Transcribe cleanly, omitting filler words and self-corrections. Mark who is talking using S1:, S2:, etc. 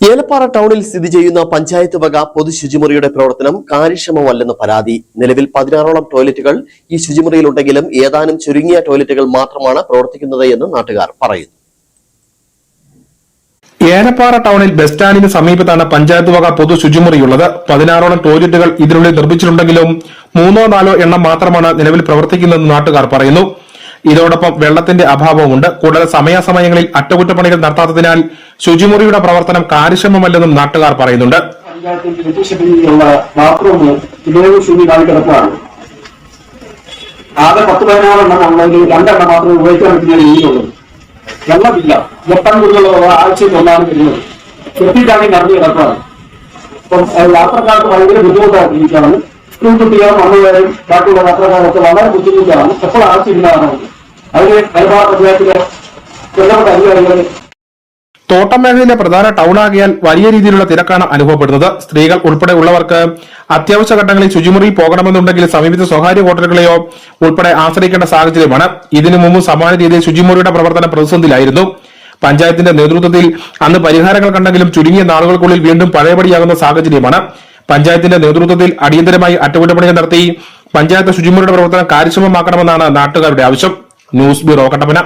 S1: ഏലപ്പാറ ടൗണിൽ സ്ഥിതി ചെയ്യുന്ന പഞ്ചായത്ത് വക പൊതു ശുചിമുറിയുടെ പ്രവർത്തനം കാര്യക്ഷമമല്ലെന്ന് പരാതി. നിലവിൽ 16ഓളം ടോയ്ലറ്റുകൾ ഈ ശുചിമുറിയിലുണ്ടെങ്കിലും ഏതാനും ചുരുങ്ങിയ ടോയ്ലറ്റുകൾ മാത്രമാണ് പ്രവർത്തിക്കുന്നത് എന്ന് നാട്ടുകാർ പറയുന്നു.
S2: ഏലപ്പാറ ടൗണിൽ ബസ് സ്റ്റാൻഡിന് സമീപത്താണ് പഞ്ചായത്ത് വക പൊതു ശുചിമുറിയുള്ളത്. 16ഓളം ടോയ്ലറ്റുകൾ ഇതിനുള്ളിൽ നിർമ്മിച്ചിട്ടുണ്ടെങ്കിലും 3-4 എണ്ണം മാത്രമാണ് നിലവിൽ പ്രവർത്തിക്കുന്നതെന്ന് നാട്ടുകാർ പറയുന്നു. ഇതോടൊപ്പം വെള്ളത്തിന്റെ അഭാവവുമുണ്ട്. കൂടാതെ സമയാസമയങ്ങളിൽ അറ്റകുറ്റപ്പണികൾ നടത്താത്തതിനാൽ ശുചിമുറിയുടെ പ്രവർത്തനം കാര്യക്ഷമമല്ലെന്നും നാട്ടുകാർ പറയുന്നുണ്ട്.
S3: ആകെ 10-16 എണ്ണം ഉള്ളതിൽ 2 എണ്ണം മാത്രമേ ഉപയോഗിക്കാൻ പറ്റുന്ന രീതിയിലുള്ളൂ. വെള്ളമില്ല. എപ്പം കുറിച്ചുള്ള ആഴ്ചയിൽ ഒന്നാണ് വരുന്നത്. ചെത്തിട്ടാണെങ്കിൽ നിറഞ്ഞു കിടക്കുകയാണ്. അപ്പം യാത്രക്കാർക്ക് ഭയങ്കര ബുദ്ധിമുട്ടായിട്ടിരിക്കുകയാണ്. സ്കൂൾ കുട്ടികളും അമ്മയും ബാക്കിയുള്ള യാത്രക്കാരൊക്കെ വളരെ ബുദ്ധിമുട്ടാണ്. എപ്പോൾ ആവശ്യമില്ലാതാണ്. അതിന് ഏലപ്പാറ പഞ്ചായത്തിലെ ബന്ധപ്പെട്ട അധികാരികൾ
S2: തോട്ടം മേഖലയിലെ പ്രധാന ടൗൺ ആകിയാൽ വലിയ രീതിയിലുള്ള തിരക്കാണ് അനുഭവപ്പെടുന്നത്. സ്ത്രീകൾ ഉൾപ്പെടെ ഉള്ളവർക്ക് അത്യാവശ്യ ഘട്ടങ്ങളിൽ ശുചിമുറി പോകണമെന്നുണ്ടെങ്കിൽ സമീപത്തെ സ്വകാര്യ ഹോട്ടലുകളെയോ ഉൾപ്പെടെ ആശ്രയിക്കേണ്ട സാഹചര്യമാണ്. ഇതിനു മുമ്പ് സമാന രീതിയിൽ ശുചിമുറിയുടെ പ്രവർത്തനം പ്രതിസന്ധിയിലായിരുന്നു. പഞ്ചായത്തിന്റെ നേതൃത്വത്തിൽ അന്ന് പരിഹാരങ്ങൾ കണ്ടെങ്കിലും ചുരുങ്ങിയ നാളുകൾക്കുള്ളിൽ വീണ്ടും പഴയപടിയാകുന്ന സാഹചര്യമാണ്. പഞ്ചായത്തിന്റെ നേതൃത്വത്തിൽ അടിയന്തരമായി അറ്റകുറ്റപ്പണികൾ നടത്തി പഞ്ചായത്ത് ശുചിമുറിയുടെ പ്രവർത്തനം കാര്യക്ഷമമാക്കണമെന്നാണ് നാട്ടുകാരുടെ ആവശ്യം. News bureau Kattappana.